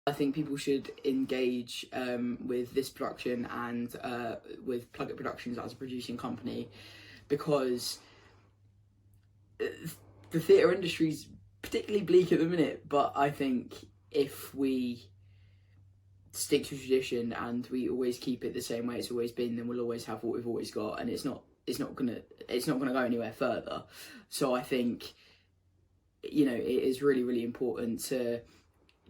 I think people should engage with this production and with Plug It Productions as a producing company, because the theatre industry's particularly bleak at the minute, but I think if we stick to tradition and we always keep it the same way it's always been, then we'll always have what we've always got, and it's not gonna go anywhere further. So I think, you know, it is really, really important to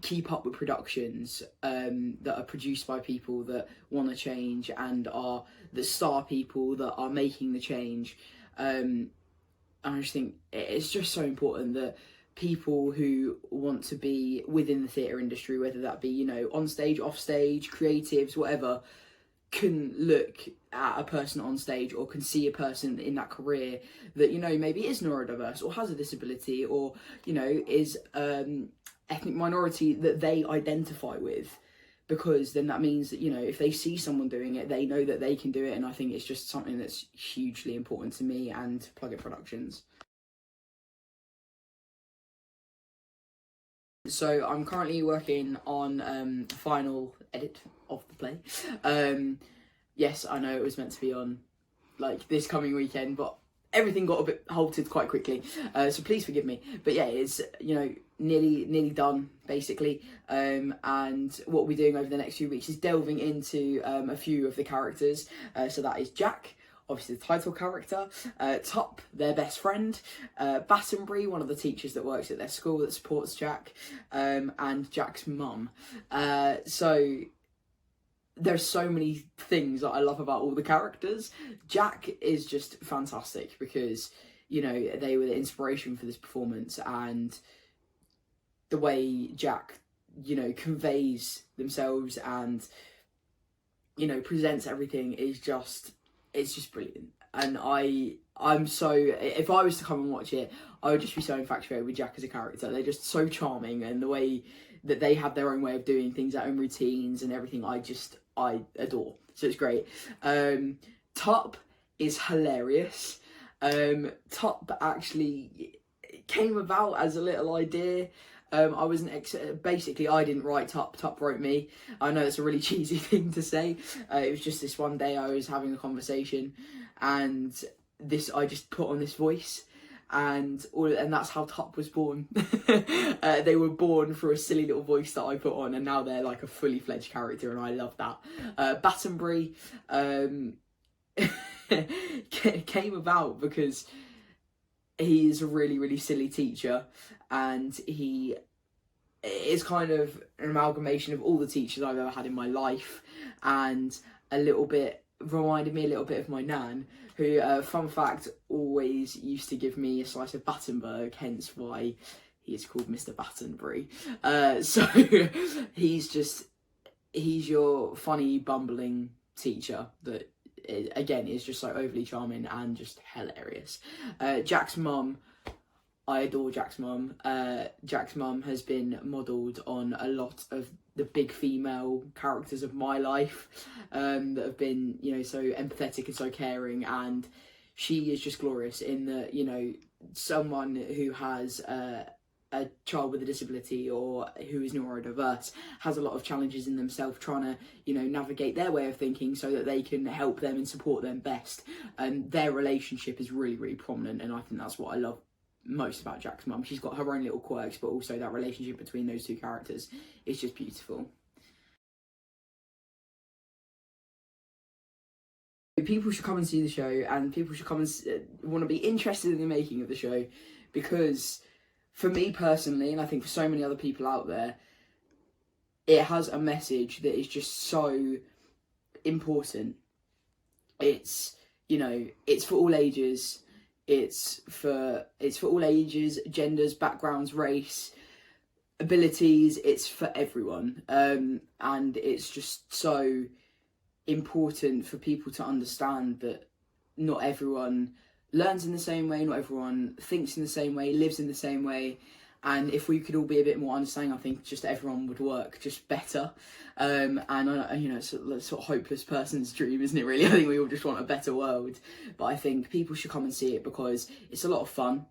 keep up with productions that are produced by people that want to change and are the star people that are making the change. And I just think it's just so important that people who want to be within the theatre industry, whether that be, you know, on stage, off stage, creatives, whatever, can look at a person on stage or can see a person in that career that, you know, maybe is neurodiverse or has a disability or, you know, is ethnic minority that they identify with, because then that means that, you know, if they see someone doing it, they know that they can do it. And I think it's just something that's hugely important to me and Plug It Productions. So I'm currently working on final edit of the play. Yes, I know it was meant to be on like this coming weekend, but everything got a bit halted quite quickly, so please forgive me. But yeah, it's, you know, nearly done basically, and what we're doing over the next few weeks is delving into a few of the characters. So that is Jack, obviously the title character, Top, their best friend, Battenbury, one of the teachers that works at their school that supports Jack, and Jack's mum. So there's so many things that I love about all the characters. Jack is just fantastic because, you know, they were the inspiration for this performance, and the way Jack, you know, conveys themselves and, you know, presents everything is just, it's just brilliant. And I'm so, if I was to come and watch it, I would just be so infatuated with Jack as a character. They're just so charming, and the way that they have their own way of doing things, their own routines and everything, I adore. So it's great. Top is hilarious. Top actually came about as a little idea. I wasn't basically I didn't write Top. Top wrote me. I know it's a really cheesy thing to say. It was just this one day I was having a conversation, and I just put on this voice, and that's how Top was born. They were born for a silly little voice that I put on, and now they're like a fully fledged character, and I love that. Battenbury came about because he is a really, really silly teacher, and he is kind of an amalgamation of all the teachers I've ever had in my life, and reminded me a little bit of my nan, who, fun fact, always used to give me a slice of Battenberg, hence why he is called Mr. Battenbury. So he's your funny, bumbling teacher that, again, is just so overly charming and just hilarious. Jack's mum, I adore Jack's mum. Jack's mum has been modelled on a lot of the big female characters of my life, that have been, you know, so empathetic and so caring, and she is just glorious in that, you know, someone who has a child with a disability or who is neurodiverse has a lot of challenges in themselves trying to, you know, navigate their way of thinking so that they can help them and support them best, and their relationship is really, really prominent, and I think that's what I love most about Jack's mum. She's got her own little quirks, but also that relationship between those two characters is just beautiful. People should come and see the show, and people should come and want to be interested in the making of the show, because for me personally, and I think for so many other people out there, it has a message that is just so important. It's, you know, it's for all ages. It's for all ages, genders, backgrounds, race, abilities. It's for everyone, and it's just so important for people to understand that not everyone learns in the same way, not everyone thinks in the same way, lives in the same way. And if we could all be a bit more understanding, I think just everyone would work just better. And you know, it's a sort of hopeless person's dream, isn't it, really? I think we all just want a better world. But I think people should come and see it because it's a lot of fun.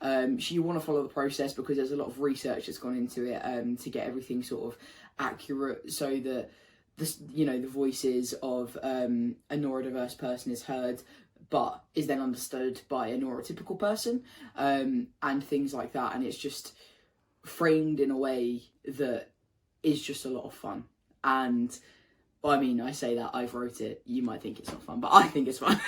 You want to follow the process because there's a lot of research that's gone into it to get everything sort of accurate, so that the voices of a neurodiverse person is heard, but is then understood by a neurotypical person, and things like that. And it's just framed in a way that is just a lot of fun. And I mean, I say that I've wrote it, you might think it's not fun, but I think it's fun.